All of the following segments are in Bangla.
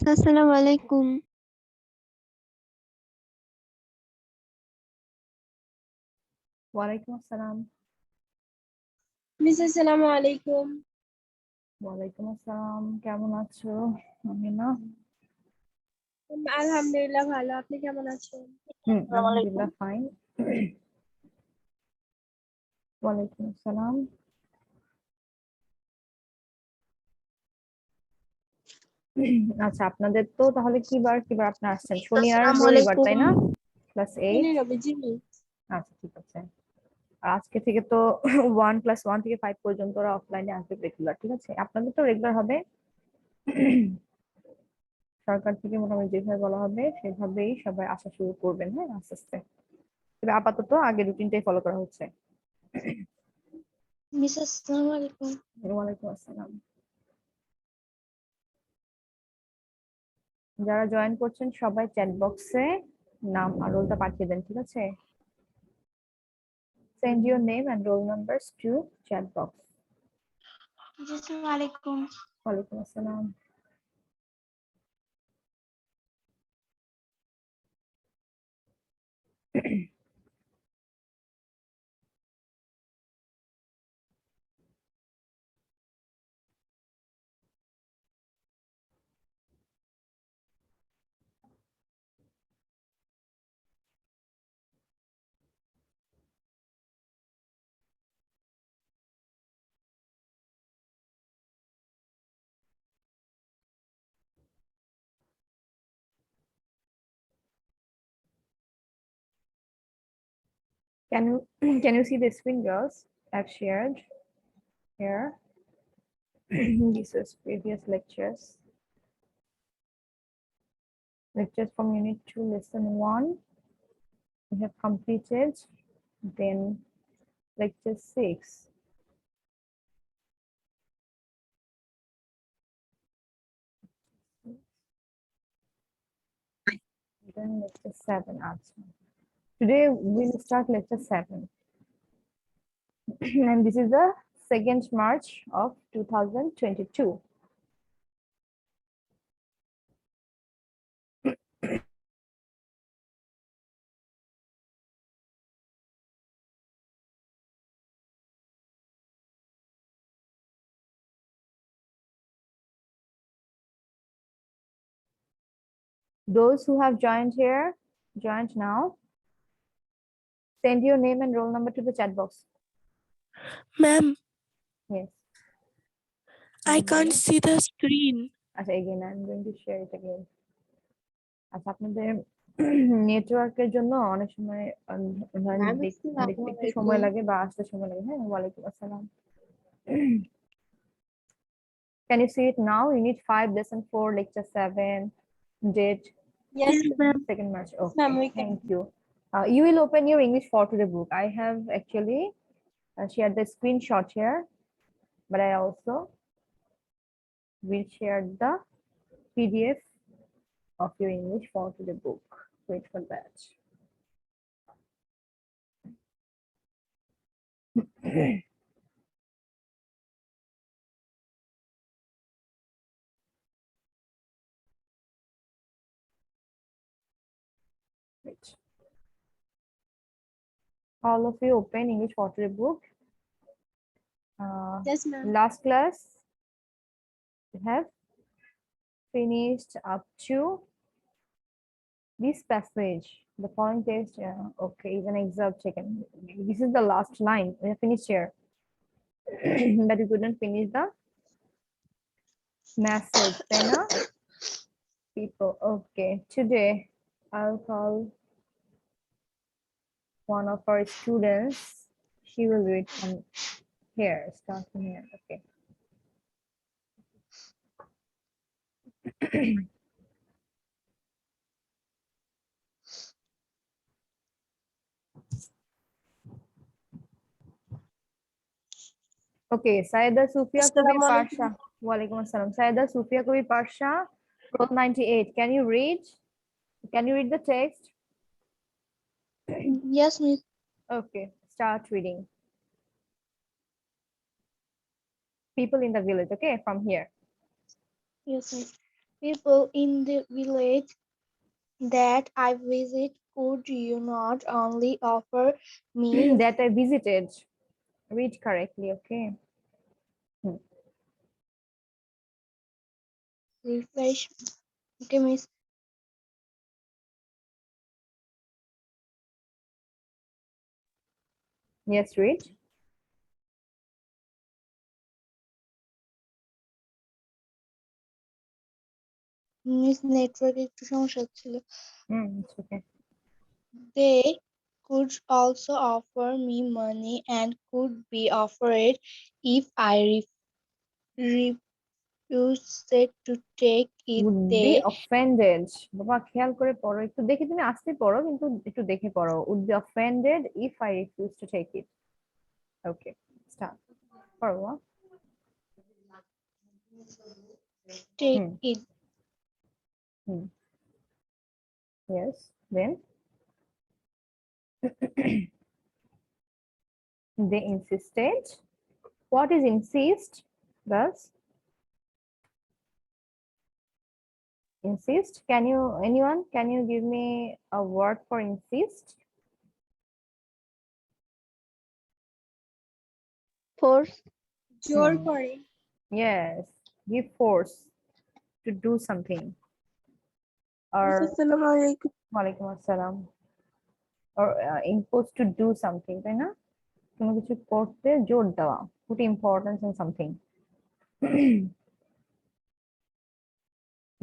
Assalamu alaikum. ওয়ালাইকুম আসসালাম। মিস আসসালামু আলাইকুম। ওয়ালাইকুম আসসালাম, কেমন আছো আমিনা? আলহামদুলিল্লাহ ভালো, আপনি কেমন আছেন? আলহামদুলিল্লাহ ফাইন। ওয়ালাইকুম আসসালাম। আচ্ছা, আপনাদের তো তাহলে কিবার আপনারা আসছেন? শনি আর আসসালামু রবিবার, তাই আলাইকুম। না? ক্লাস 8। জি। আচ্ছা, ঠিক আছে। আর আজকে থেকে তো 1+1 থেকে 5 পর্যন্ত ওরা অফলাইনে আসবে রেগুলার, ঠিক আছে? আপনাদের তো রেগুলার হবে। সরকার থেকে মোটামুটি যেভাবে বলা হবে সেভাবেই সবাই আসা শুরু করবেন, হ্যাঁ, আস্তে আস্তে। তবে আপাতত আগে রুটিনটাই ফলো করা হচ্ছে। মিস আসসালামু আলাইকুম। ওয়ালাইকুম আসসালাম। যারা জয়েন করছেন সবাই চ্যাট বক্সে নাম আর রোলটা পাঠিয়ে দেন, ঠিক আছে? Send your name and roll numbers to chat box. আসসালামু আলাইকুম। ওয়ালাইকুম আসসালাম। Can you see the screen, girls? I've shared here. This is previous lectures. Lectures from Unit 2, Lesson 1. We have completed. Then Lecture 6. Then Lecture 7. Today we'll start Lecture 7. And this is the 2nd March of 2022. Those who have joined here, joined now, send your name and roll number to the chat box. Ma'am, Yes. I can't see the screen. Again, I'm going to share it again. আপনাদের নেটওয়ার্কের জন্য অনেক সময় দেখতে একটু সময় লাগে বা আসতে সময় লাগে। হ্যাঁ, ওয়ালাইকুম আসসালাম। Can you see it now? Unit 5, Lesson 4, Lecture 7, date Yes, 2nd March. ma'am, Okay, we can. thank you. You will open your English 4 today book. I have actually shared the screenshot here, but I also will share the PDF of your English 4 today book. Wait for that. Wait. All of you open English 4 today book. Yes, ma'am. Last class we have finished up to this passage. The following text, okay, even excerpt taken. This is the last line. We have finished here. But we couldn't finish the message. Then people. Okay, today I'll call one of our students. She will read from here, start from here. Okay. Okay, Saida Sufia Kavi Assalamu alaikum. Parsha. Walaikum assalam. Saida Sufia Kavi Parsha, row 98. Can you read? Can you read the text? Yes, miss. Okay, start reading. People in the village, okay, from here. Yes, miss. People in the village that I visit, could you not only offer me That I visited. Read correctly, okay? refreshment? Okay, Miss. Yes, read. Miss network একটু সমস্যা ছিল। It's okay. They could also offer me money and could be offered if I refused to take it. Would be They offended. বাবা খেয়াল করে পড়ো, একটু দেখে তুমি আসতে পড়ো, কিন্তু একটু দেখে পড়ো। Would be offended if I refuse to take it. Okay, start. পড়ো। take it. Yes, then they insisted. What is insist? Thus, insist. Anyone, can you give me a word for insist? Force. জোর Hmm. করে। Yes, give force to do something. Or আসসালামু আলাইকুম। walaikum assalam. Or impose to do something, তাই না? কোনো কিছু করতে জোর দেওয়া, put importance in something.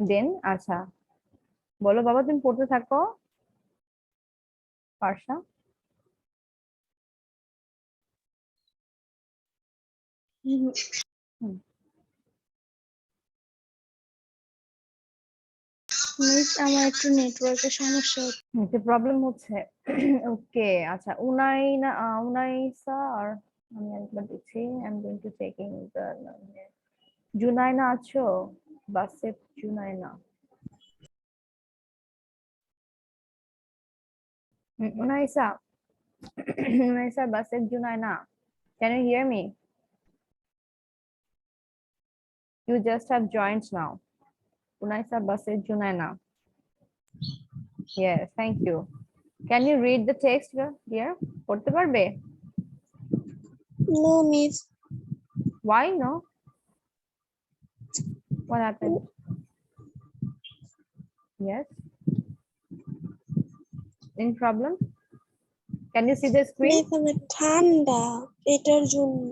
Then আচ্ছা, বলো বাবা, তুমি পড়তে থাকো। পার্সা। মিস আমার একটু নেটওয়ার্কের সমস্যা হচ্ছে। একটু প্রবলেম হচ্ছে। ওকে, আচ্ছা, উনাইসা, আর আমি একবার দেখছি। I am going to checking the Junaina আছো? বাসে জুনাইনা। উনাইসা, উনাইসা বাসে Junaina. Can you hear me? You just have joined now. Unaisa Basir Junaina. Yes, thank you. Can you read the text here? পড়তে পারবে? No, miss. Why no? What happened? Yes. Any problem? Can you see the screen? Miss আমার ঠান্ডা এটার জন্য।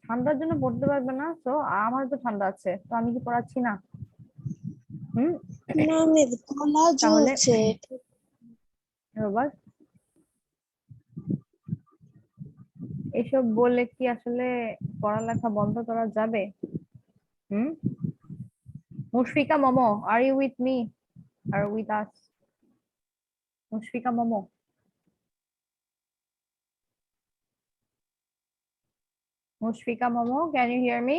ঠান্ডার জন্য পড়তে পারবে না, তো আমার তো ঠান্ডা আছে, তো আমি কি পড়াচ্ছি না? না মিস গলা তাহলে জ্বলছে। রোবট, এসব বললে কি আসলে পড়ালেখা বন্ধ করা যাবে? Mushfika Momo, are you with me আর with us? Mushfika Momo, Mushfika Momo, can you hear me?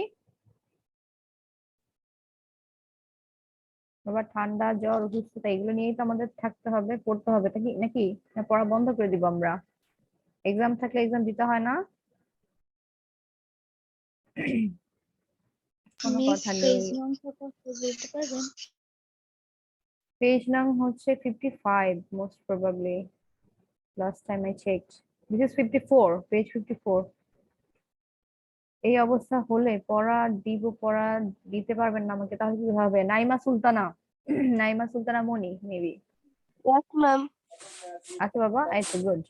আবার ঠান্ডা, জ্বর, অসুস্থতা এগুলো নিয়েই তো আমাদের থাকতে হবে, পড়তে হবে, নাকি নাকি না পড়া বন্ধ করে দিব আমরা? এক্সাম থাকলে এক্সাম দিতে হয় না? কোনো মিস কথা নেই। পেজ নম্বরটা বলতে পারবেন? পেজ নাম হচ্ছে 55 most probably, last time I checked. This is 54, page 54। এই অবস্থা হলে পড়া দিতে পারবেন না আমাকে, তাহলে কি হবে? Naima Sultana, Naima Sultana Moni maybe. Yes, ma'am. আচ্ছা বাবা, এই তো good.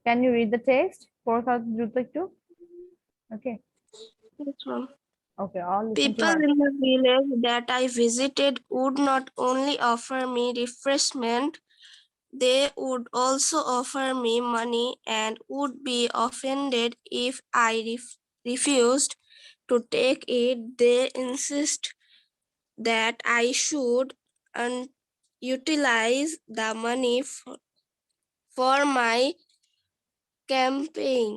Can you read the text? পড়া দ্রুত একটু। Okay, Yes, ma'am. Okay, all listen to People her. in the village that I visited would not only offer me refreshment, they would also offer me money and would be offended if I refused to take it. They insist that I should utilize the money for my campaign.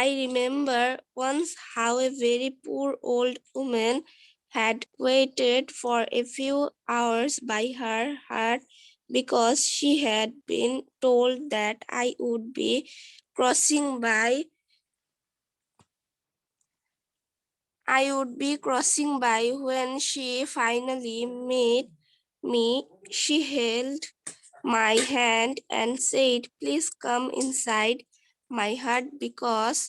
I remember once how a very poor old woman had waited for a few hours by her heart because she had been told that I would be crossing by. I would be crossing by when she finally met me. She held my hand and said, "Please come inside my hut because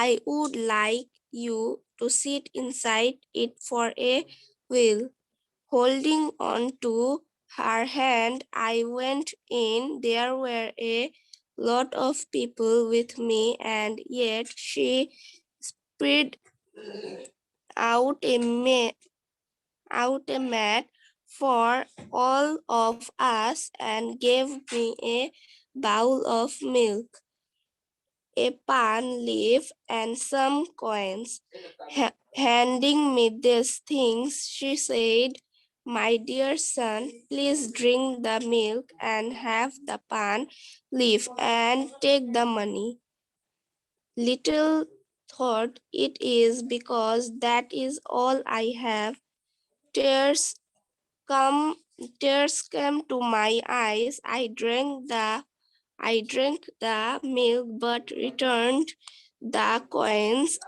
I would like you to sit inside it for a while." Holding on to her hand, I went in. There were a lot of people with me, and yet she spread out a mat for all of us and gave me a bowl of milk, a palm leaf, and some coins. Handing me these things, she said, "My dear son, please drink the milk and have the palm leaf and take the money." Little thought it is because that is all I have. Tears come Tears came to my eyes. I drank the milk but returned the coins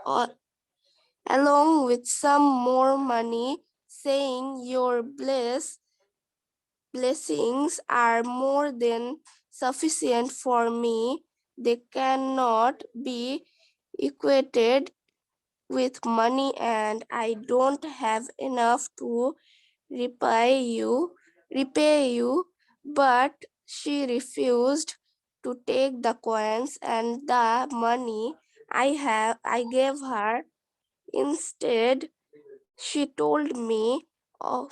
along with some more money, saying, "Your blessings are more than sufficient for me. They cannot be equated with money, and I don't have enough to repay you." But she refused to take the coins and the money I gave her. Instead, she told me of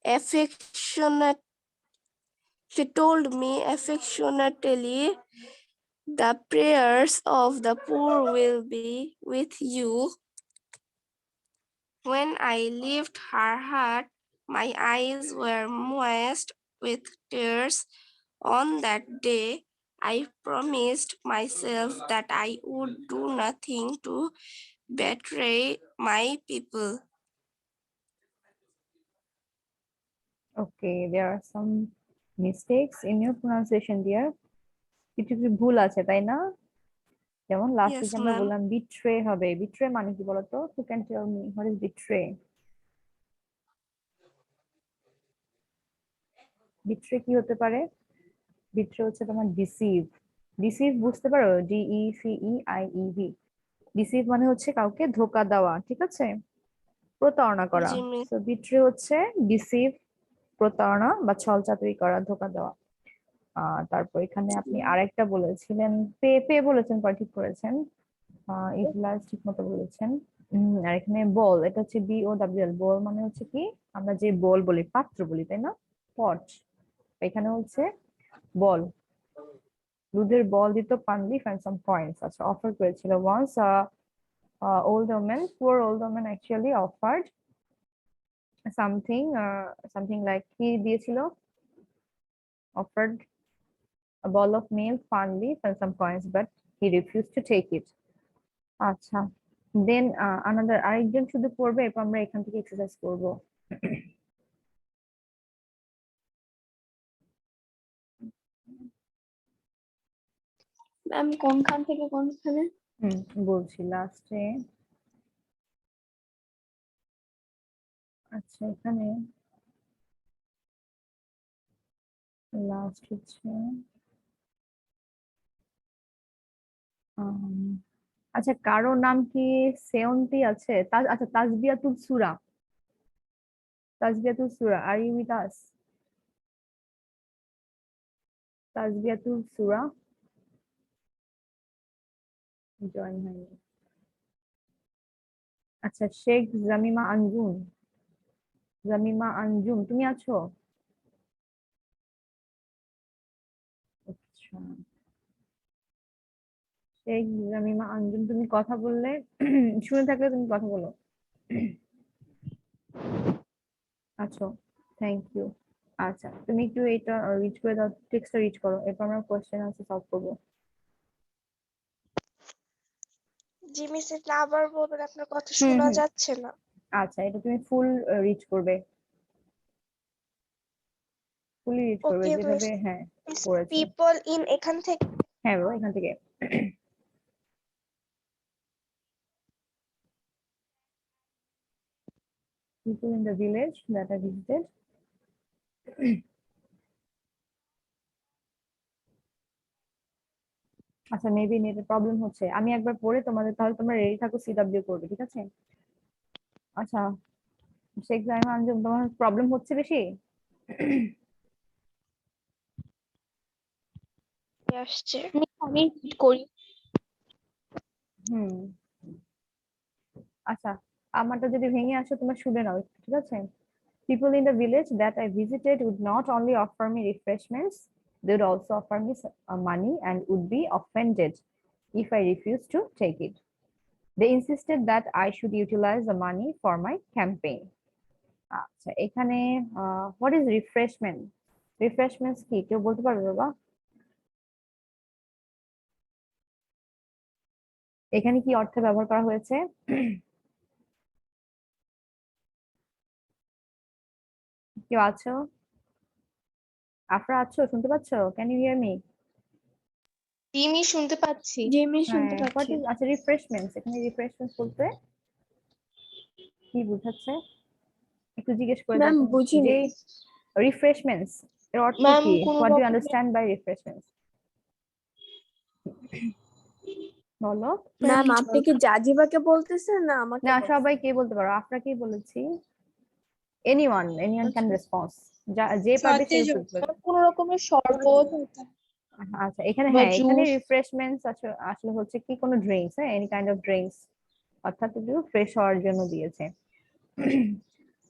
affectionate she told me affectionately, "The prayers of the poor will be with you." When I left her heart, my eyes were moist with tears. On that day, I promised myself that I would do nothing to betray my people. Okay, there are some mistakes in your pronunciation dear. কিছু কিছু ভুল আছে তাই না? যেমন লাস্টে Yes, যে আমরা ma'am. বললাম বিট্রে হবে, বিট্রে মানে কি বলতো? You can tell me what is betray? Betray কি হতে পারে? বিট্রে হচ্ছে তোমার ডিসিভ। ডিসিভ বুঝতে পারো? DECEIEV। ডিসিভ মানে হচ্ছে কাউকে ধোঁকা দেওয়া, ঠিক আছে? প্রতারণা করা। জি, miss. সো বিট্রে হচ্ছে ডিসিভ, প্রতারণা বা ছলচাতুরি করা, ধোঁকা দেওয়া। তারপর এখানে আপনি আরেকটা বলেছিলেন, পে পে বলেছেন, ঠিক করেছেন। ইজলাস ঠিক মতো বলেছেন। আর এখানে বল, এটা হচ্ছে BOWL। বল মানে হচ্ছে কি, আমরা যে বল বলি, পাত্র বলি, তাই না? পট। এখানে হচ্ছে বল। দুধের বল দিত, paan leaf and some coins. আচ্ছা, অফার করেছিল। Once old woman, poor old woman actually offered something like, কি দিয়েছিল? offered a ball of milk, pan leaf and some coins, but he refused to take it. আচ্ছা, দেন আনাদার আরেকজন শুধু পড়বে, এরপর আমরা এখান থেকে এক্সারসাইজ করব। ম্যাম কোনখান থেকে কোনখানে? বলছি লাস্টে। আচ্ছা, এখানে লাস্ট হচ্ছে আচ্ছা, কারো নাম কি সেয়ন্তি আছে? আচ্ছা, Tajbiatul Sura. Tajbiatul Sura, are you with us? Tajbiatul Sura join হয়নি। আচ্ছা, শেখ জামিমা আঞ্জুম। জামিমা আঞ্জুম, তুমি আছো? আচ্ছা, শেখ জামিমা আঞ্জুম, তুমি কথা বললে, শুনে থাকলে তুমি কথা বলো। আচ্ছা, থ্যাংক ইউ। আচ্ছা, তুমি একটু এটা রিচ করে দাও, টেক্সটটা রিচ করো, এরপর আমরা কোশ্চেন আনসার সলভ করবো। জি, মিস, এটা আবার বলবেন, আপনার কথা হুম শোনা হুম যাচ্ছে না। আচ্ছা, এটা তুমি ফুল রিচ করবে, ফুলি রিচ করবে, ওকে, মিস। যেভাবে হ্যাঁ করেছে। পিপল ইন এখান থেকে। হ্যাঁ বাবা, এখান থেকে। People in the village that I visited. আচ্ছা মেবি নেটের প্রবলেম হচ্ছে, আমি একবার পড়ে তোমাদের, তাহলে তোমরা রেডি থাকো, সিডব্লিউ করবে, ঠিক আছে? আচ্ছা শেখ জাইমা আঞ্জুম, তোমার প্রবলেম হচ্ছে বেশি? আসছে। আমি করি। হুম আচ্ছা, আমারটা যদি ভেঙে আসো তোমরা শুনে নাও একটু, ঠিক আছে? People in the village that I visited would not only offer me refreshments, they would also offer me money and would be offended if I refused to take it. They insisted that I should utilize the money for my campaign. আচ্ছা এখানে what is refreshment? Refreshments কি কেউ বলতে পারবে বাবা? এখানে কি অর্থে ব্যবহার করা হয়েছে? কেউ আছো? আফরা আছো, শুনতে পাচ্ছো? Can you hear me? আমি শুনতে পাচ্ছি। জি আমি শুনতে হ্যাঁ, হোয়াট পাচ্ছি। ইজ, আচ্ছা রিফ্রেশমেন্টস, এখানে রিফ্রেশমেন্টস বলতে কি বোঝাচ্ছে একটু জিজ্ঞেস করে ম্যাম দেখো। বুঝিনি। যে রিফ্রেশমেন্টস এর অর্থ ম্যাম কি? কোন হোয়াট ডু ইউ রকমের আন্ডারস্ট্যান্ড বাই রিফ্রেশমেন্টস? বলো। ম্যাম আপনি কি জাজিবাকে বলতেছেন না আমাকে না, বলছেন? সবাই কে বলতে পারো, আপনাকেই বলেছি। এনিওয়ান ক্যান আচ্ছা। রেসপন্স, যে পারবে সে উত্তর দেবে। কোন রকমের শরবত আচ্ছা এখানে, বা হ্যাঁ এখানে জুস। রিফ্রেশমেন্টস আসলে হচ্ছে কি কোনো ড্রিঙ্কস, হ্যাঁ এনি কাইন্ড অফ ড্রিঙ্কস, অর্থাৎ একটু ফ্রেশ হওয়ার জন্য দিয়েছে।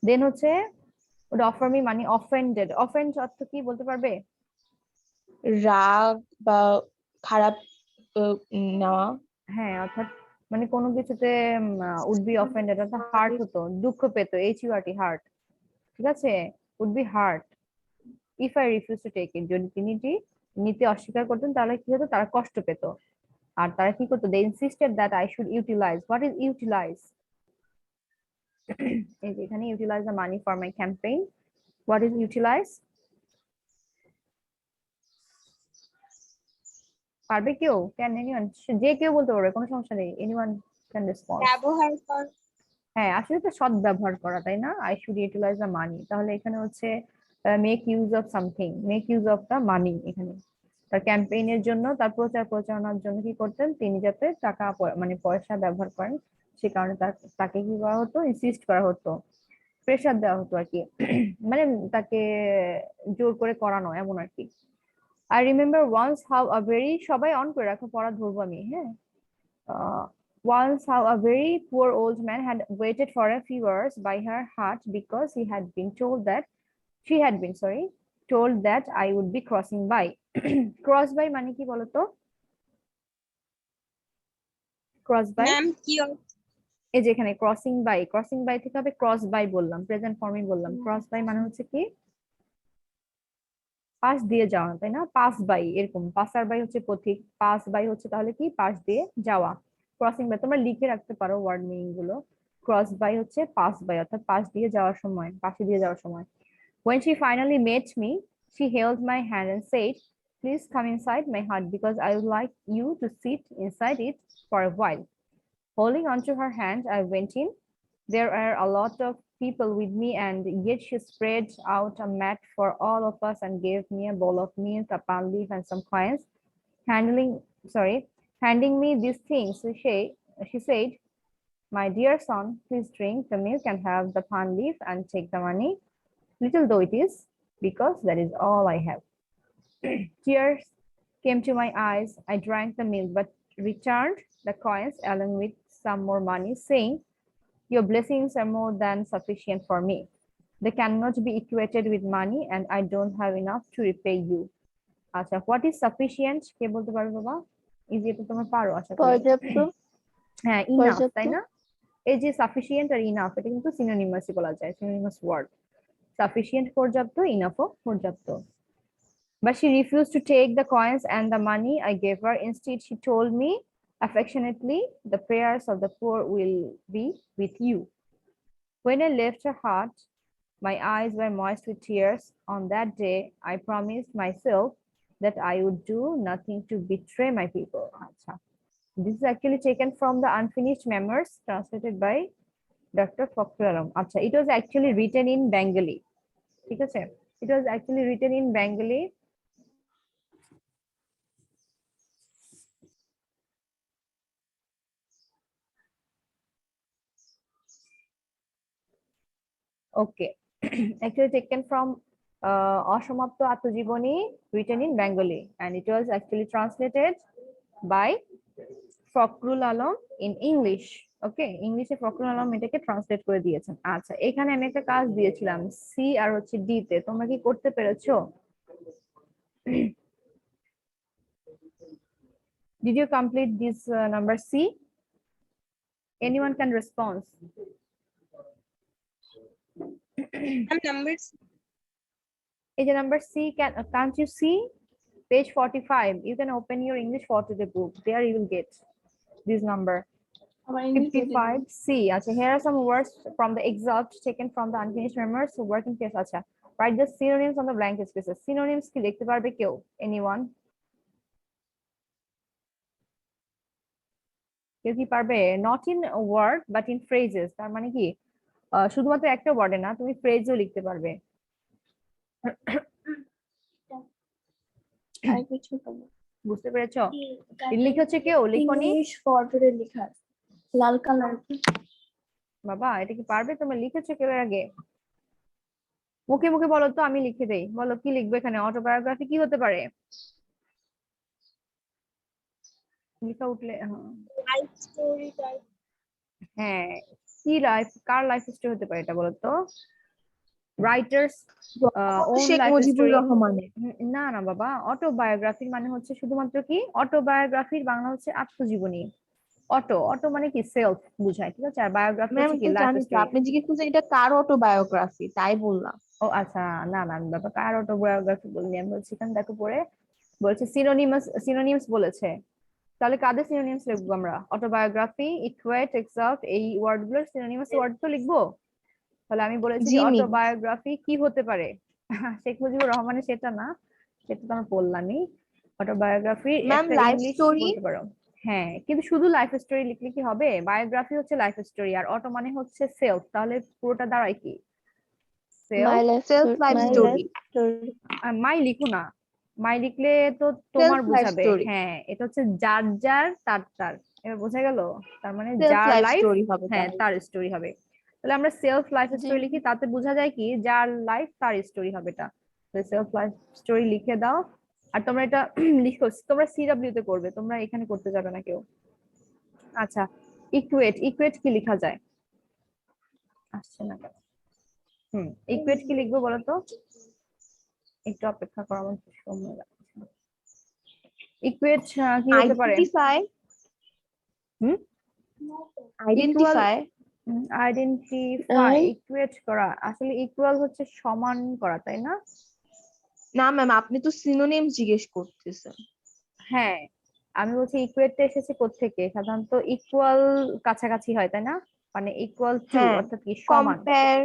দেন হচ্ছে ওটা অফার মি মানি অফেন্ডেড, অফেন্ড অর্থ কি বলতে পারবে? রাগ বা খারাপ নেওয়া। হ্যাঁ অর্থাৎ মানে কোনো কিছুতে উড বি অফেন্ডেড অর্থাৎ হার্ট হতো, দুঃখ পেত, এইচইউআরটি হার্ট, ঠিক আছে? Would be hurt if I refuse to take it, যদি তিনি নিতে অস্বীকার করতেন তাহলে কি হতো, তারা কষ্ট পেত। আর তারা কি করতো, they insisted that I should utilize, what is utilize? এই যে এখানে utilize the money for my campaign, what is utilize? পারবে কেউ? ক্যান এনিওয়ান, যে কেউ বলতে পারবে, কোনো সমস্যা নেই, এনিওয়ান ক্যান রেসপন্স। ব্যবহার কর। হ্যাঁ আসলে তো সৎ ব্যবহার করা, তাই না? I should utilize the money, তাহলে এখানে হচ্ছে make use of something, make use of the money. এখানে তার ক্যাম্পেইনের জন্য, তার প্রচার প্রচারণার জন্য কি করতেন তিনি, যাতে টাকা মানে পয়সা ব্যবহার করেন, সে কারণে তাকে কি করা হতো, ইনসিস্ট করা হতো, প্রেসার দেওয়া হতো আর কি। মানে তাকে জোর করে করানো, এমন আর কি। I remember once how a very, সবাই অন করে রাখো, পড়া ধরবো আমি, হ্যাঁ। Once how a very poor old man had waited for a few hours by her hut because he had been told that she had been, sorry, told that I would be crossing by. Cross by মানে কি বলতো? Cross by, ম্যাম কি এই যে এখানে ক্রসিং বাই থেকে হবে ক্রস বাই, বললাম প্রেজেন্ট ফর্মে বললাম। ক্রস বাই মানে হচ্ছে কি, পাশ দিয়ে যাওয়া, তাই না? পাস বাই, এরকম পাসার বাই হচ্ছে পথিক, পাস বাই হচ্ছে তাহলে কি, পাশ দিয়ে যাওয়া। ক্রসিং বাই তোমরা লিখে রাখতে পারো ওয়ার্ড মিনিং গুলো। ক্রস বাই হচ্ছে পাস বাই, অর্থাৎ পাশ দিয়ে যাওয়ার সময়, পাশে দিয়ে যাওয়ার সময়। When she finally met me, she held my hand and said, "Please come inside my hut because I would like you to sit inside it for a while." Holding onto her hand, I went in. There are a lot of people with me, and yet she spread out a mat for all of us and gave me a bowl of milk, a palm leaf, and some coins. Handing me these things, she said, "My dear son, please drink the milk and have the palm leaf and take the money, little though it is, because that is all I have." Tears came to my eyes. I drank the milk, but returned the coins along with some more money, saying, "Your blessings are more than sufficient for me. They cannot be equated with money, and I don't have enough to repay you." আচ্ছা, what is sufficient কে বলতে পারবে বাবা? ইজি, এটা তোমরা পারো আশা করি। পর্যাপ্ত। হ্যাঁ, ইনাফ, পর্যাপ্ত। তাই না? এই যে সাফিসিয়েন্ট আর ইনাফ, এটা কিন্তু সিনোনিমাসই বলা যায়, সিনোনিমাস ওয়ার্ড। সাফিসিয়েন্ট পর্যাপ্ত, ইনাফও পর্যাপ্ত। But she refused to take the coins and the money I gave her. Instead, she told me affectionately, "The prayers of the poor will be with you." When I left her hut, my eyes were moist with tears. On that day, I promised myself that I would do nothing to betray my people. Acha. This is actually taken from the Unfinished Memoirs, translated by Dr. Fakhrul Alam. আচ্ছা, it was actually written in Bengali. ঠিক আছে, it was actually written in Bengali. Okay. Actually taken from Ashamapto Atmajiboni, written in Bengali, and it was actually translated by Fakhrul Alam in English. Okay, ইংলিশে ফখরুল আলম এটাকে ট্রান্সলেট করে দিয়েছেন। আচ্ছা, এখানে আমি একটা কাজ দিয়েছিলাম সি আর হচ্ছে ডি তে, তোমরা কি করতে পেরেছো? Did you complete this number C? Anyone can respond. এই যে number C, can't you see page 45? You can open your English photo book. There you will get this number. 55C. Acha, here are some words from the excerpt taken from the unfinished memoirs. So working case. Acha, write the synonyms on the blank spaces. Synonyms কি লিখতে পারবে কেউ? Anyone? কেউ কি পারবে? Not in a word but in phrases. তার মানে কি শুধুমাত্র একটা ওয়ার্ডে না, তুমি ফ্রেজও লিখতে পারবে। বুঝতে পেরেছো? লিখেছে কেউ? লিখনি? লেখা লাল কালার। বাবা, এটা কি পারবে? তোমরা লিখেছো কেউ এর আগে? মুখে মুখে বলো তো, আমি লিখে দেই। বলো কি লিখবে এখানে? অটোবায়োগ্রাফি কি হতে পারে? লিখা উঠলে হ্যাঁ, কি লাইফ, কার লাইফ স্টোরি হতে পারে এটা বলো তো? Writer's own Sheikh life Mujibur story. রহমানের। না না বাবা, অটোবায়োগ্রাফির মানে হচ্ছে শুধুমাত্র কি, অটোবায়োগ্রাফির বাংলা হচ্ছে আত্মজীবনী। অটো, অটো মানে কি সেলফ বুঝায়, ঠিক আছে? আর বায়োগ্রাফি ম্যাম হচ্ছে কি তো লাইফ জানি তো, স্টোরি। আপনি জিজ্ঞেস করছেন এটা কার অটোবায়োগ্রাফি, তাই বললাম। ও আচ্ছা, না না বাবা, কার অটোবায়োগ্রাফি বলিনি আমি, বলছি এখানে দেখো পরে বলছে সিনোনিমাস, সিনোনিমস বলেছে। তাহলে কাদের সিনোনিমস লিখবো আমরা? অটোবায়োগ্রাফি, ইকুয়েট, এক্সাল্ট, এই ওয়ার্ড গুলোর সিনোনিমাস ওয়ার্ড তো লিখবো। তাহলে আমি বলেছি জি যে মিস। অটোবায়োগ্রাফি কি হতে পারে? শেখ মুজিবুর রহমানের সেটা না, সেটা তো আমি বললামই। অটোবায়োগ্রাফি ম্যাম একটা লাইফ ইংলিশ স্টোরি। বলতে পারো। হ্যাঁ, কিন্তু শুধু লাইফ স্টোরি লিখলে কি হবে? বায়োগ্রাফি হচ্ছে লাইফ স্টোরি, আর অটো মানে হচ্ছে সেলফ, তাহলে পুরোটা দাঁড়ায় কি? Self. Self life story. My লিখো না, মাই লিখলে তো তোমার সেলফ লাইফ বোঝাবে। স্টোরি। হ্যাঁ, এটা হচ্ছে যার যার তার তার, এবার বোঝা গেল? তার মানে সেলফ যার লাইফ লাইফ, স্টোরি হবে হ্যাঁ তাহলে। তার স্টোরি হবে। তাহলে আমরা সেলফ লাইফ জি। স্টোরি লিখি, তাতে বোঝা যায় কি যার লাইফ তার স্টোরি হবে এটা। সেলফ লাইফ স্টোরি লিখে দাও। আর তোমরা এটা লিখো, তোমরা সিডব্লিউ তে করবে, তোমরা এখানে করতে যাবে না কেউ। আচ্ছা, ইকুয়েট, ইকুয়েট কি লেখা যায়? আসছে না কেন? ইকুয়েট কি লিখবো বলো তো? একটু অপেক্ষা করো, আমার সময় লাগছে। ইকুয়েট কি হতে পারে? আইডেন্টিফাই। হুম, ইকুয়াল, আইডেন্টিফাই। আইডেন্টিফাই, ইকুয়েট করা, আসলে ইকুয়াল হচ্ছে সমান করা, তাই না? না ম্যাম, আপনি তো সিনোনিম জিজ্ঞেস করতেছেন। হ্যাঁ, আমি বলছি ইকুয়েটটা এসেছে কোত্থেকে? সাধারণত ইকুয়াল কাছাকাছি হয়, তাই না? মানে ইকুয়াল টু হ্যাঁ, অর্থাৎ কি সমান। কম্পেয়ার,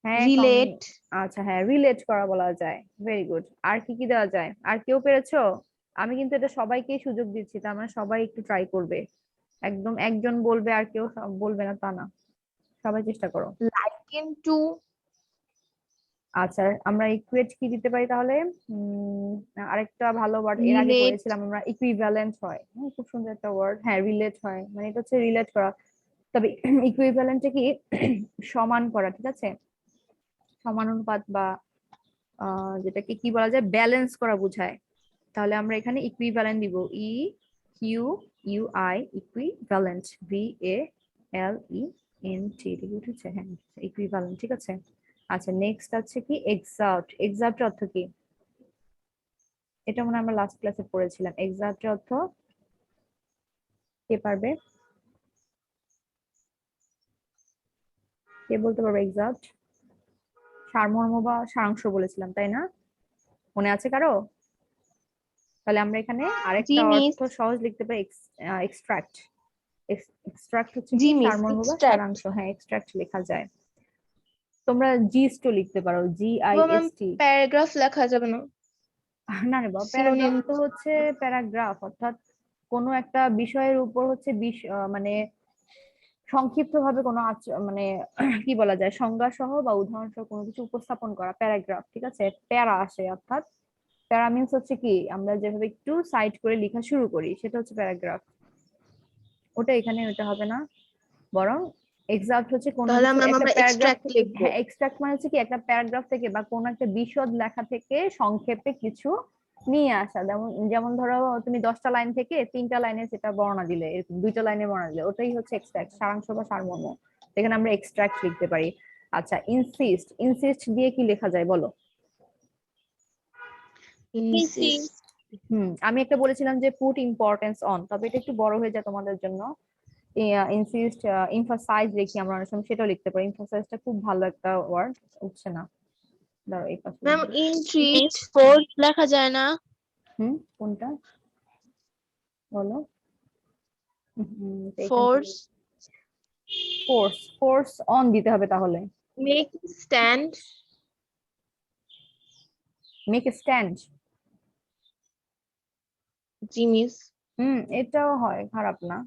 হ্যাঁ, রিলেট। আচ্ছা হ্যাঁ, রিলেট করা বলা যায়। Very good. আর কি কি দেওয়া যায়? আর কেউ পেরেছো? আমি কিন্তু এটা সবাইকেই সুযোগ দিচ্ছি, তার মানে সবাই একটু ট্রাই করবে। একদম একজন বলবে আর কেউ বলবে না তা না, সবাই চেষ্টা করো। লাইকেন টু। আচ্ছা, আমরা ইকুয়েট কি দিতে পারি তাহলে? আরেকটা ভালো ওয়ার্ড এর আগে রিলেট। পড়েছিলাম আমরা, ইকুইভ্যালেন্ট হয়। খুব সুন্দর একটা ওয়ার্ড। হ্যাঁ, রিলেট হয়, মানে এটা হচ্ছে রিলেট করা। তবে ইকুইভ্যালেন্টে কি সমান করা, ঠিক আছে? সমানুপাত বা যেটাকে কি বলা যায়, ব্যালেন্স করা বোঝায়। তাহলে আমরা এখানে ইকুইভ্যালেন্ট দিব, E Q U I, equivalent, V A L E N T, উঠেছে? হ্যাঁ, ইকুইভ্যালেন্ট, ঠিক আছে। আচ্ছা, নেক্সট আছে কি এক্সাক্ট। এক্সাক্ট অর্থ কি? এটা মনে হয় আমরা লাস্ট ক্লাসে পড়েছিলাম। এক্সাক্ট অর্থ কে পারবে? কে বলতে পারবে এক্সাক্ট? সারমর্ম বা সারাংশ বলেছিলাম, তাই না? মনে আছে কারো? তাহলে আমরা এখানে জি আরেকটা মিস। অর্থ সহজ লিখতে পারি, এক্সট্রাক্ট। এক্সট্রাক্ট হচ্ছে জি কি মিস, সারমর্ম বা এক্সট্রাক্ট। সারাংশ। হ্যাঁ, এক্সট্রাক্ট লেখা যায়। তোমরা জিস্ট লিখতে পারো, G I ma'am S T. Paragraph লেখা যাবে না? না রে বাবা, প্যারাগ্রাফ সিনোনিম। তো হচ্ছে প্যারাগ্রাফ অর্থাৎ কোনো একটা বিষয়ের উপর হচ্ছে মানে সংক্ষিপ্ত ভাবে কোনো মানে কি বলা যায় সংজ্ঞা সহ বা উদাহরণ সহ কোনো কিছু উপস্থাপন করা, প্যারাগ্রাফ। ঠিক আছে, প্যারা আসে, অর্থাৎ প্যারা মিন্স হচ্ছে কি আমরা যেভাবে একটু সাইড করে লেখা শুরু করি সেটা হচ্ছে প্যারাগ্রাফ। ওটা এখানে ওটা হবে না, বরং এক্সাক্ট হচ্ছে কোনো তাহলে কিছু ম্যাম একটা আমরা প্যারাগ্রাফ এক্সট্রাক্ট থেকে। লিখবো। হ্যাঁ, এক্সট্রাক্ট মানে হচ্ছে কি একটা প্যারাগ্রাফ থেকে বা কোন একটা বিশদ লেখা থেকে সংক্ষেপে কিছু নিয়ে আসা। যেমন যেমন ধরো তুমি 10টা লাইন থেকে 3টা লাইনে সেটা বর্ণনা দিলে, এরকম 2টা লাইনে বর্ণনা দিলে, ওটাই হচ্ছে এক্সট্রাক্ট, সারাংশ বা সারমর্ম। এখানে আমরা এক্সট্রাক্ট লিখতে পারি। আচ্ছা, ইনসিস্ট, ইনসিস্ট দিয়ে কি লেখা যায় বলো? ইনসিস্ট। আমি একটা বলেছিলাম যে পুট ইম্পর্টেন্স অন, তবে এটা একটু বড় হয়ে যায় তোমাদের জন্য। ইনসিস্ট, এমফাসাইজ লিখি আমরা অনেক সময়, সেটাও লিখতে পারি। এমফাসাইজটা খুব ভালো একটা ওয়ার্ড, উঠছে না, দাঁড়াও এই পাশে ম্যাম লিখি। ইন্ট্রিট। মিস ফোর্স লেখা যায় না? কোনটা বলো? এখান থেকে ফোর্স। ফোর্স, ফোর্স অন দিতে হবে তাহলে। Make stand. মেক স্ট্যান্ড, জি মিস। এটাও হয়, খারাপ না,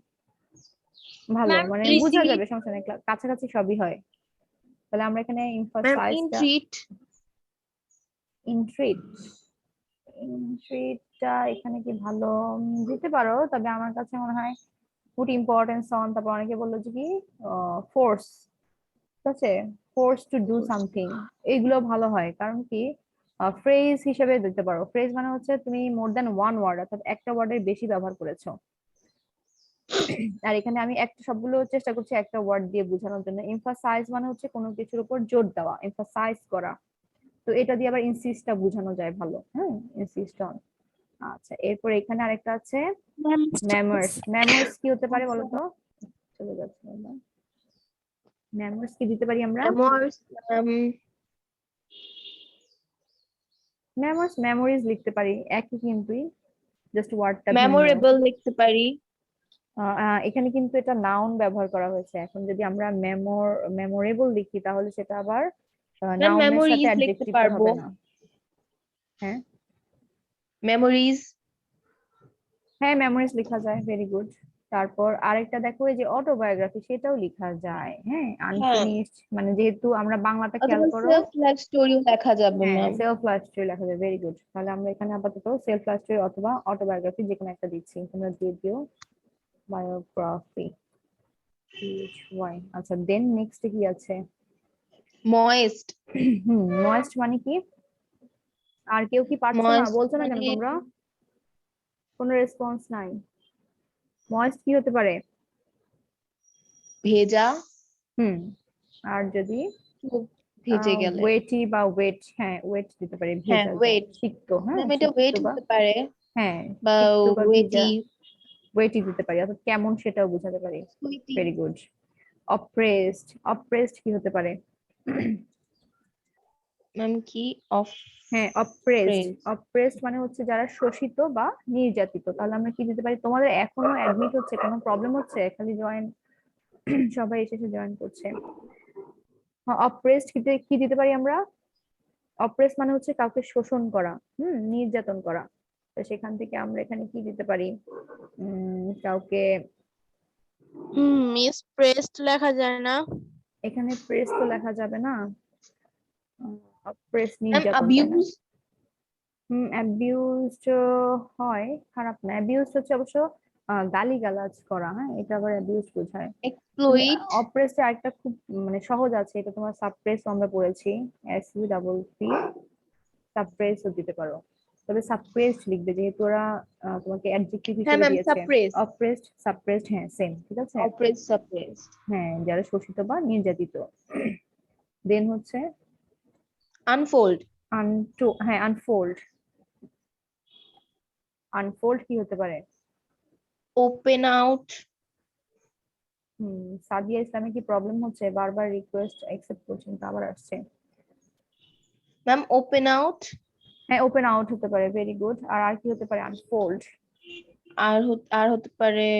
ভালো, ম্যাম মানে বোঝা রিসিভ। যাবে, সমস্যা নেই, কাছাকাছি সবই হয়। তাহলে আমরা এখানে ম্যাম এমফাসাইজটা, ইন্ট্রিট। ইন্ট্রিট, ইন্ট্রিটটা এখানে কি ভালো দিতে পারো, তবে আমার কাছে মনে হয় পুট ইম্পর্টেন্স অন, তারপর অনেকে বললো যে কি ফোর্স, ঠিক আছে, ফোর্স টু ডু সামথিং, এইগুলো ভালো হয়। কারণ কি ফ্রেজ হিসেবে দিতে পারো। ফ্রেজ মানে হচ্ছে তুমি মোর দ্যান ওয়ান ওয়ার্ড, অর্থাৎ একটা ওয়ার্ডের বেশি ব্যবহার করেছো। আর এখানে আমি একটা সবগুলো চেষ্টা করছি একটা ওয়ার্ড দিয়ে বোঝানোর জন্য। এমফাসাইজ মানে হচ্ছে কোনো কিছুর উপর জোর দেওয়া, এমফাসাইজ করা। তো এটা দিয়ে আবার ইনসিস্টটা বোঝানো যায় ভালো। হ্যাঁ, ইনসিস্ট অন। আচ্ছা, এরপর এখানে আরেকটা আছে মেমোর্স। মেমোর্স কি হতে পারে বলো তো? চলে যাচ্ছে, মেমোর্স কি দিতে পারি আমরা? মেমোয়ার্স। মেমোর্স, মেমোরিজ লিখতে পারি, একই কিন্তু, জাস্ট ওয়ার্ডটা ভিন্ন। মেমোরেবল লিখতে পারি। এখানে কিন্তু এটা নাউন ব্যবহার করা হয়েছে। এখন যদি আমরা মেমোরেবল লিখি তাহলে সেটা আবার ম্যাম নাউনের সাথে মেমোরিজ লিখতে অ্যাডজেক্টিভটা পারবো। হবে না। হ্যাঁ, মেমোরিজ। হ্যাঁ, মেমোরিজ লেখা যায়, ভেরি গুড। তারপর আরেকটা দেখো, এই যে অটোবায়োগ্রাফি, সেটাও লেখা যায়। হ্যাঁ, হ্যাঁ, আনফিনিশড, মানে যেহেতু আমরা বাংলাটা খেয়াল অথবা করো। সেলফ লাইফ স্টোরিও লেখা যাবে হ্যাঁ, ম্যাম। সেলফ লাইফ স্টোরি লেখা যায়, ভেরি গুড। তাহলে আমরা এখানে আপাতত সেলফ লাইফ স্টোরি অথবা অটোবায়োগ্রাফি যে কোনো একটা দিচ্ছি, তোমরা দিয়ে দিও বায়োগ্রাফি। আচ্ছা, দেন নেক্সট কি আছে? ময়েস্ট। ময়েস্ট মানে কি? আর কেউ কি পারছো না? ময়েস্ট বলছো না কেন মানে তোমরা? কোনো রেসপন্স নাই। ময়েস্ট কি হতে পারে? ভেজা। হুম, আর যদি খুব ভেজে গেলে। ওয়েটি বা ওয়েট, হ্যাঁ ওয়েট দিতে পারি, হ্যাঁ ভেজা যায়, ওয়েট। সিক্ত। হ্যাঁ, ম্যাম এটা সিক্ত ওয়েট বা, হতে পারে হ্যাঁ বা সিক্ত বা ভিজা, ওয়েটি। ওয়েটি দিতে পারি, অর্থাৎ কেমন সেটাও বোঝাতে পারি। Sweety. Very good. Oppressed, oppressed কি হতে পারে? ম্যাম কি অফ হ্যাঁ, অপ্রেসড, প্রেজ। অপ্রেসড মানে হচ্ছে যারা শোষিত বা নির্যাতিত। তাহলে আমরা কি দিতে পারি? তোমাদের এখনো অ্যাডমিট হচ্ছে, কোনো প্রবলেম হচ্ছে? খালি জয়েন, সবাই এসে জয়েন করছে। অপ্রেসড কি দিতে পারি আমরা? অপ্রেস মানে হচ্ছে কাউকে শোষণ করা, নির্যাতন করা। তো সেখান থেকে আমরা এখানে কি দিতে পারি? কাউকে, মিস প্রেসড লেখা যায় না? এখানে প্রেস তো লেখা যাবে না, প্রেস ম্যাম নির্যাতন, তাই না? অ্যাবিউজ। অ্যাবিউজড হয়, খারাপ না। অ্যাবিউজ হচ্ছে অবশ্য গালিগালাজ করা। হ্যাঁ, এটা আবার অ্যাবিউজ বোঝায়। তুমি এক্সপ্লয়েট। অপ্রেসে আরেকটা খুব মানে সহজ আছে, এটা তোমার সাপ্রেস আমরা পড়েছি, SU সাপ্রেসও দিতে পারো। তবে সাপ্রেসড লিখবে, যেহেতু ওরা তোমাকে অ্যাডজেক্টিভ হ্যাঁ হিসেবে ম্যাম দিয়েছে। সাপ্রেস। অপ্রেসড, সাপ্রেসড, হ্যাঁ সেম, ঠিক আছে। Oppress suppress. হ্যাঁ, যারা শোষিত বা নির্যাতিত। দেন হচ্ছে আনফোল্ড। হ্যাঁ, আনফোল্ড, আনফোল্ড কি হতে পারে? Open out. সাদিয়া ইসলামের কি প্রবলেম হচ্ছে? বারবার রিকোয়েস্ট অ্যাকসেপ্ট করছেন, তো আবার আসছে। Ma'am open out. হ্যাঁ, ওপেন আউট হতে পারে, ভেরি গুড। আর কি হতে পারে? আনফোল্ড। আর হতে পারে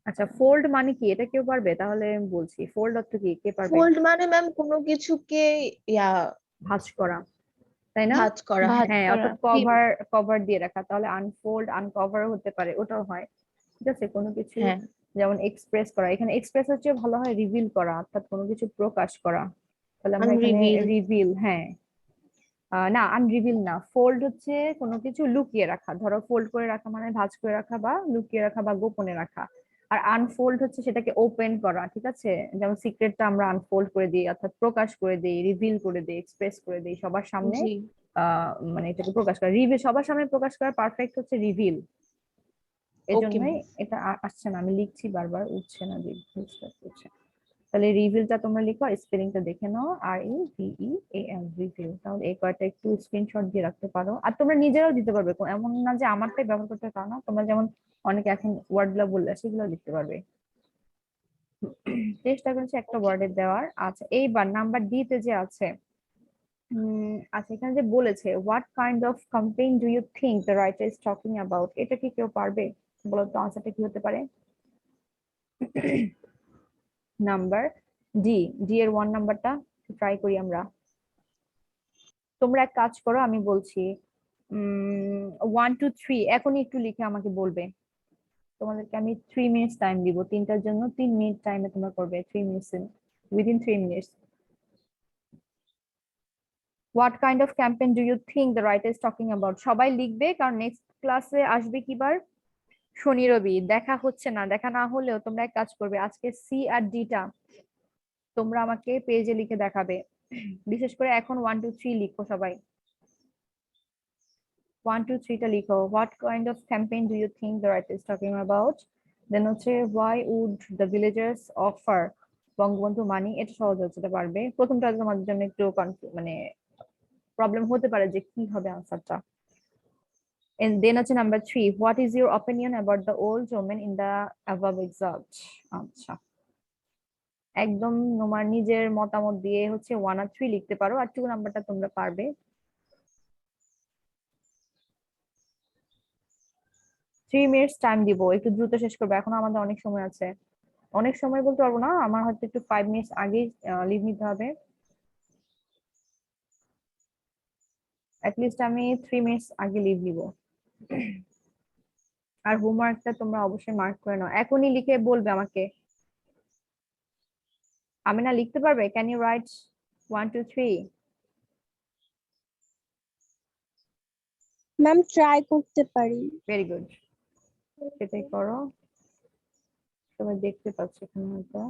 আচ্ছা, ফোল্ড মানে কি, এটা কেউ পারবে? তাহলে আমি বলছি, ফোল্ড অর্থ কি, কে পারবে? ফোল্ড মানে ম্যাম কোনো কিছুকে ইয়া ভাঁজ করা, তাই না? ভাঁজ করা। ভাঁজ হ্যাঁ, করা। অর্থাৎ কভার দিয়ে রাখা। তাহলে আনফোল্ড, আনকভার হতে পারে, ওটাও হয়। ঠিক আছে, কোনো কিছু হ্যাঁ যেমন এক্সপ্রেস করা, এখানে এক্সপ্রেস হচ্ছে ভালো হয় রিভিল করা, অর্থাৎ কোনো কিছু প্রকাশ করা। তাহলে আমরা এখানে Unreveal. রিভিল, হ্যাঁ না আনরিভিল না, ফোল্ড হচ্ছে কোনো কিছু লুকিয়ে রাখা, ধরো ফোল্ড করে রাখা মানে ভাঁজ করে রাখা বা লুকিয়ে রাখা বা গোপনে রাখা। আর আনফোল্ড হচ্ছে সেটাকে ওপেন করা, ঠিক আছে? যেমন সিক্রেটটা আমরা আনফোল্ড করে দিই, অর্থাৎ প্রকাশ করে দিই, রিভিল করে দিই, এক্সপ্রেস করে দিই সবার সামনে। জি। মানে এটাকে প্রকাশ করা, রিভিল সবার সামনে প্রকাশ করা পারফেক্ট হচ্ছে রিভিল। ওকে এজন্যই এটা আসছে না, আমি লিখছি বারবার উঠছে না, উঠছে। তাহলে রিভিলটা তোমরা লিখো, স্পেলিংটা দেখে নাও, REVEAL রিভিল। তাহলে এই কয়টা একটু স্ক্রিনশট দিয়ে রাখতে পারো, আর তোমরা নিজেরাও দিতে পারবে, এমন না যে আমারটাই ব্যবহার করতে পারো না, তোমরা যেমন অনেকে এখন ওয়ার্ড গুলো বললে সেগুলো লিখতে পারবে। চেষ্টা করছি একটা ওয়ার্ডে দেওয়ার। আচ্ছা, এইবার নাম্বার ডি তে যে আছে, আচ্ছা এখানে যে বলেছে what kind of campaign do you think the writer is talking about, এটা কি কেউ পারবে? বলো তো আনসারটা কি হতে পারে? নাম্বার ডি, ডি এর 1 নাম্বারটা ট্রাই করি আমরা। তোমরা এক কাজ করো, আমি বলছি 1 2 3 এখনই একটু লিখে আমাকে বলবে। তোমাদেরকে আমি 3 মিনিটস টাইম দিব, তিনটার জন্য 3 মিনিট টাইমে তোমরা করবে, 3 minutes, within 3 minutes. What kind of campaign do you think the writer is talking about, সবাই লিখবে, কারণ নেক্সট ক্লাসে আসবে কি বার? শনি রবি, দেখা হচ্ছে না, দেখা না হলেও তোমরা এক কাজ করবে, আজকে সি আর ডিটা তোমরা আমাকে পেজে লিখে দেখাবে। বিশেষ করে এখন 1 2 3 লিখো সবাই, 1 2 3 টা লিখো। What kind of campaign do you think the writer is talking about, then হচ্ছে why would the villagers offer Bangabandhu money, এটা সহজ হচ্ছে, এটা পারবে। প্রথমটা তোমাদের জন্য একটু মানে প্রবলেম হতে পারে যে কি হবে আনসারটা। And then হচ্ছে number 3, what is your opinion about the old women in the above example. আচ্ছা, একদম তোমার নিজের মতামত দিয়ে হচ্ছে 1 আর 3 লিখতে পারো, আর 2 নাম্বারটা তোমরা পারবে। 3 মিনিটস টাইম দিব, একটু দ্রুত শেষ করবে, এখন আমাদের অনেক সময় আছে। অনেক সময় বলতে পারবো না, আমার হয়তো একটু 5 মিনিটস আগেই লিভ নিতে হবে। অ্যাটলিস্ট আমি 3 মিনিটস আগে লিভ নিব। আর হোমওয়ার্কটা তোমরা অবশ্যই মার্ক করে নাও, এখনই লিখে বলবে আমাকে। আমি না লিখতে পারবে? Can you write 1 2 3? Ma'am try করতে পারি। ভেরি গুড, সেটাই করো। সবাই দেখতে পাচ্ছ এখানে হয়তো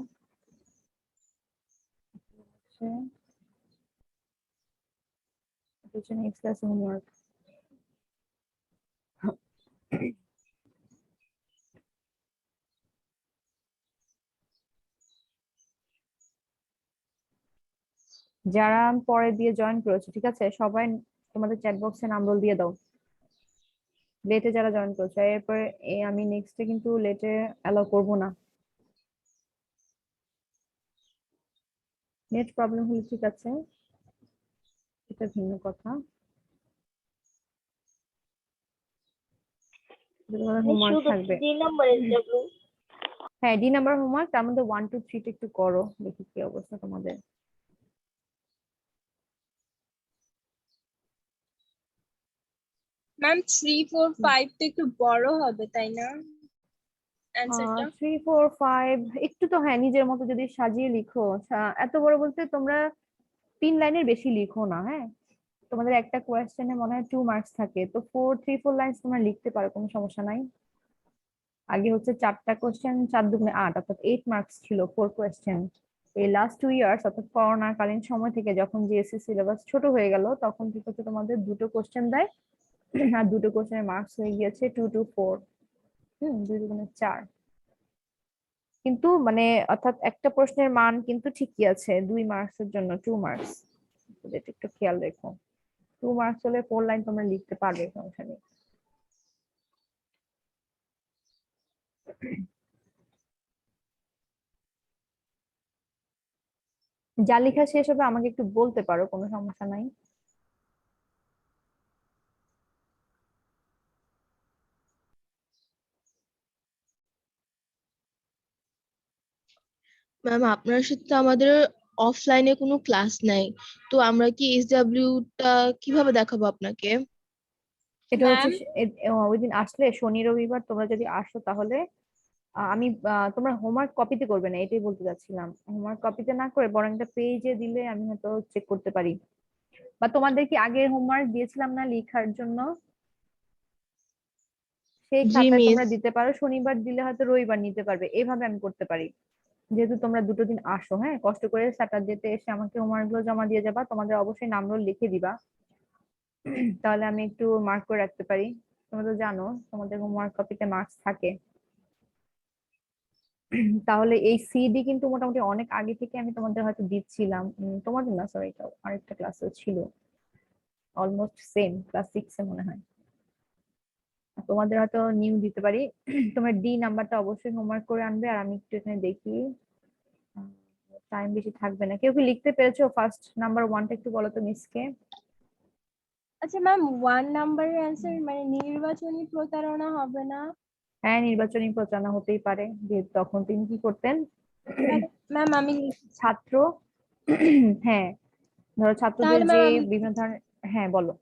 নেক্সট ক্লাস হোমওয়ার্ক। যারা পরে দিয়ে জয়েন করেছো, ঠিক আছে, সবাই তোমাদের চ্যাট বক্সে নাম রোল দিয়ে দাও। লেটে যারা জয়েন করেছো, এরপরে আমি নেক্সটে কিন্তু লেটে অ্যালাউ করব না। নেট প্রবলেম হলে ঠিক আছে, এটা ভিন্ন কথা। হোমওয়ার্ক থাকবে। হ্যাঁ, ডি নাম্বার হোমওয়ার্ক, তার মধ্যে 1 2 3 টা একটু করো, দেখি কি অবস্থা তোমাদের। ম্যাম 3 4 5 তো একটু বড় হবে তাই না অ্যানসারটা? 3 4 5 একটু তো, হ্যাঁ, নিজের মতো যদি সাজিয়ে লিখো। এত বড় বলতে তোমরা 3 লাইনের বেশি লিখো না, হ্যাঁ। তোমাদের একটা কোয়েশ্চেনে মনে হয় 2 মার্কস থাকে, তো 3 4 লাইনস তোমরা লিখতে পারো, কোনো সমস্যা নাই। আগে হচ্ছে 4টা কোয়েশ্চেন, 4 দুগুণে 8, অর্থাৎ 8 মার্কস ছিল 4 কোয়েশ্চেন। এই লাস্ট 2 ইয়ার্স অর্থাৎ করোনা কালীন সময় থেকে যখন জিএসসি সিলেবাস ছোট হয়ে গেল, তখন কি হচ্ছে তোমাদের 2টো কোয়েশ্চেন দেয়, আর 2টো কোয়েশ্চেনের মার্কস হয়ে গিয়েছে 2 2 4। 2 দুগুণে 4। কিন্তু মানে অর্থাৎ একটা প্রশ্নের মান কিন্তু ঠিকই আছে, 2 মার্কসের জন্য 2 মার্কস, এটা একটু খেয়াল রেখো। 2 মার্কস হলে 4 লাইন তোমরা লিখতে পারবে, সমস্যা নেই। যা লেখা শেষ হবে আমাকে একটু বলতে পারো, কোনো সমস্যা নাই। ম্যাম আপনার সাথে তো আমাদের অফলাইনে কোনো ক্লাস নাই, তো আমরা কি এসডব্লিউ টা কিভাবে দেখাবো আপনাকে? এটা হচ্ছে ম্যাম ওই দিন আসলে শনি রবিবার তোমরা যদি আসো তাহলে আমি তোমরা হোমওয়ার্ক কপিতে করবে না, এটাই বলতে চাচ্ছিলাম। হোমওয়ার্ক কপিতে না করে বরং একটা পেজে দিলে আমি হয়তো চেক করতে পারি। বা তোমাদের কি আগে হোমওয়ার্ক দিয়েছিলাম না লেখার জন্য? সেই জি খাতায় মিস। তোমরা দিতে পারো, শনিবার দিলে হয়তো রবিবার নিতে পারবে, এইভাবে আমি করতে পারি। যেহেতু তোমরা দুটো দিন আসো, হ্যাঁ, কষ্ট করে স্যাটারডেতে এসে আমাকে হোমওয়ার্ক গুলো জমা দিয়ে যাবা, তোমাদের অবশ্যই নাম রোল লিখে দিবা। তাহলে আমি একটু মার্ক করে রাখতে পারি। তোমরা তো জানো তোমাদের হোমওয়ার্ক কপিতে মার্কস থাকে। তাহলে এই সিডি কিন্তু মোটামুটি অনেক আগে থেকে আমি তোমাদের হয়তো দিচ্ছিলাম। তোমাদের না, সরি, এটা আরেকটা ক্লাসে ছিল, অলমোস্ট সেম, ক্লাস 6 এ মনে হয়। তোমাদের হয়তো নিউ দিতে পারি। তোমার ডি নাম্বারটা অবশ্যই হোমওয়ার্ক করে আনবে। আর আমি একটু এখানে দেখি, টাইম বেশি থাকবে না। কেউ কি লিখতে পেরেছো ফার্স্ট নাম্বার 1টা? একটু বলো তো মিসকে। আচ্ছা ম্যাম, 1 নাম্বারের অ্যান্সার মানে নির্বাচনী প্রতারণা হবে না? হ্যাঁ, নির্বাচনী প্রচারণা হতেই পারে, যেহেতু তখন তিনি কি করতেন, ম্যাম আমি ছাত্র, হ্যাঁ, ধরো ছাত্রদের তাহলে যে ম্যাম আমি বিভিন্ন ধরনের, হ্যাঁ বলো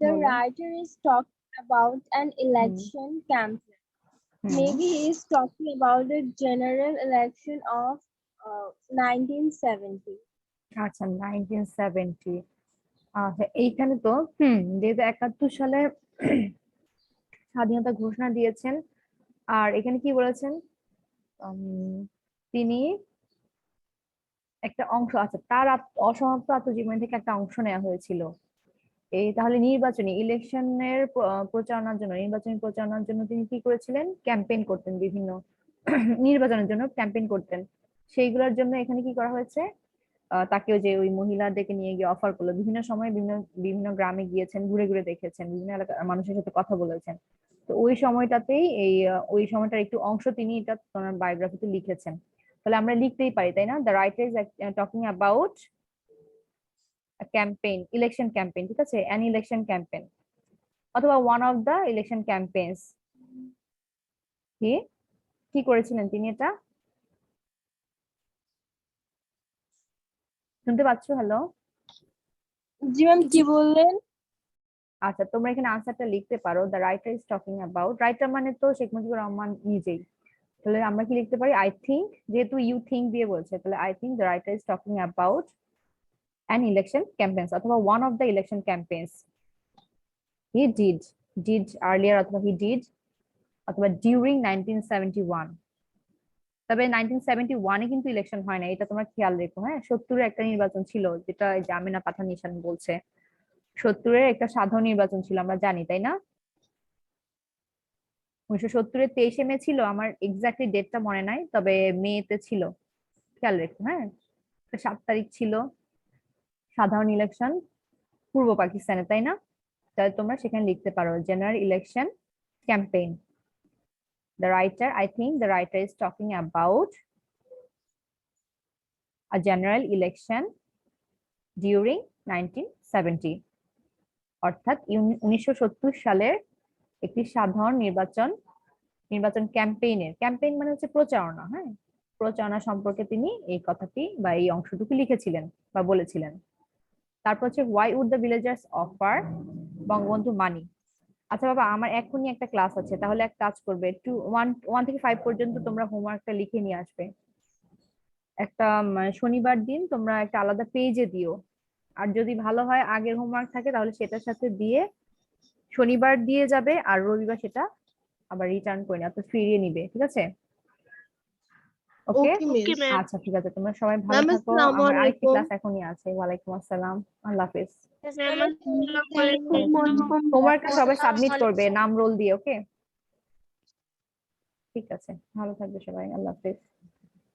the বলো। writer is talking about an hmm election campaign. Hmm Maybe he is talking about the general election of 1970. আচ্ছা, 1970। আচ্ছা, এইখানে তো যেহেতু 71 সালে স্বাধীনতা ঘোষণা দিয়েছেন, আর এখানে কি বলেছেন, উম, তিনি একটা অংশ আছে তার অসমাপ্ত আত্মজীবনী থেকে একটা অংশ নেওয়া হয়েছিল। এই তাহলে নির্বাচনী ইলেকশনের প্রচারণার জন্য, নির্বাচনী প্রচারণার জন্য তিনি কি করেছিলেন, ক্যাম্পেইন করতেন, বিভিন্ন নির্বাচনের জন্য ক্যাম্পেইন করতেন। সেইগুলোর জন্য এখানে কি করা হয়েছে, তাকে ওই যে ওই মহিলাদেরকে নিয়ে গিয়ে অফার করলো, বিভিন্ন সময় বিভিন্ন বিভিন্ন গ্রামে গিয়েছেন, ঘুরে ঘুরে দেখেছেন, বিভিন্ন এলাকার মানুষের সাথে কথা বলেছেন। তো ওই সময়টাতেই এই ওই সময়টার একটু অংশ তিনি এটা ওনার বায়োগ্রাফিতে লিখেছেন। তাহলে আমরা লিখতেই পারি, তাই না, the writer is talking about campaign, election campaign, ঠিক আছে, অ্যান ইলেকশন ক্যাম্পেইন, অথবা one of the election campaigns. কি কি করেছিলেন তিনি এটা? শুনতে পাচ্ছ? হ্যালো? জি ম্যাম, কি বললেন? আচ্ছা, তোমরা এখানে আনসারটা লিখতে পারো, the writer is talking about, writer মানে তো শেখ মুজিবুর রহমান নিজেই। তাহলে আমরা কি লিখতে পারি, আই থিঙ্ক, যেহেতু ইউ থিঙ্ক দিয়ে বলছে, তাহলে I think the writer is talking about an election campaigns অথবা one of the election campaigns. He did, did earlier অথবা হি ডিড অথবা ডিউরিং 1971। তবে 1971-এ কিন্তু ইলেকশন হয় না, এটা তোমরা খেয়াল রেখো। হ্যাঁ, 70-এর একটা নির্বাচন ছিল, যেটা এই যে আমিনা পাঠান নিশান বলছে, 70-এর একটা সাধারণ নির্বাচন ছিল, আমরা জানি, তাই না? 1970-এর 23শে মে ছিল, আমার এক্স্যাক্টলি ডেটটা মনে নাই, তবে মেতে ছিল, খেয়াল রেখো। হ্যাঁ, 7 তারিখ ছিল সাধারণ ইলেকশন পূর্ব পাকিস্তানে, তাই না? তাহলে তোমরা সেখানে লিখতে পারো general election campaign. The writer, I think the writer is talking about a general election during 1970, অর্থাৎ 1970 সালের একটি সাধারণ নির্বাচন ক্যাম্পেইনের, ক্যাম্পেইন মানে হচ্ছে প্রচারণা, হ্যাঁ, প্রচারণা সম্পর্কে তিনি এই কথাটি বা এই অংশটুকু লিখেছিলেন বা বলেছিলেন। তারপর হচ্ছে why would the villagers offer Bangabandhu মানি। আচ্ছা বাবা, আমার এখনই একটা ক্লাস আছে, তাহলে এক কাজ করবে, 1 থেকে 5 পর্যন্ত তোমরা হোমওয়ার্কটা লিখে নিয়ে আসবে। একটা শনিবার দিন তোমরা একটা আলাদা পেজে দিও। আর যদি ভালো হয় আগের হোমওয়ার্ক থাকে তাহলে সেটার সাথে দিয়ে শনিবার দিয়ে যাবে, আর রবিবার সেটা আবার রিটার্ন করে নিয়ে ফিরিয়ে নিবে, ঠিক আছে? ওকে, ওকে ওকে মিস। ম্যাম। আচ্ছা ঠিক আছে, তোমরা সবাই ভালো ম্যাম থাকো। আসসালামু আমার আরেকটি আলাইকুম। ক্লাস এখনই আছে। ওয়ালাইকুম আসসালাম, আল্লাহ হাফেজ। ম্যাম, আসসালামু আলাইকুম। হোমওয়ার্কটা সবাই আসসালামু সাবমিট করবে আলাইকুম। নাম রোল দিয়ে, ওকে? ঠিক আছে, ভালো থাকবে সবাই, আল্লাহ হাফেজ।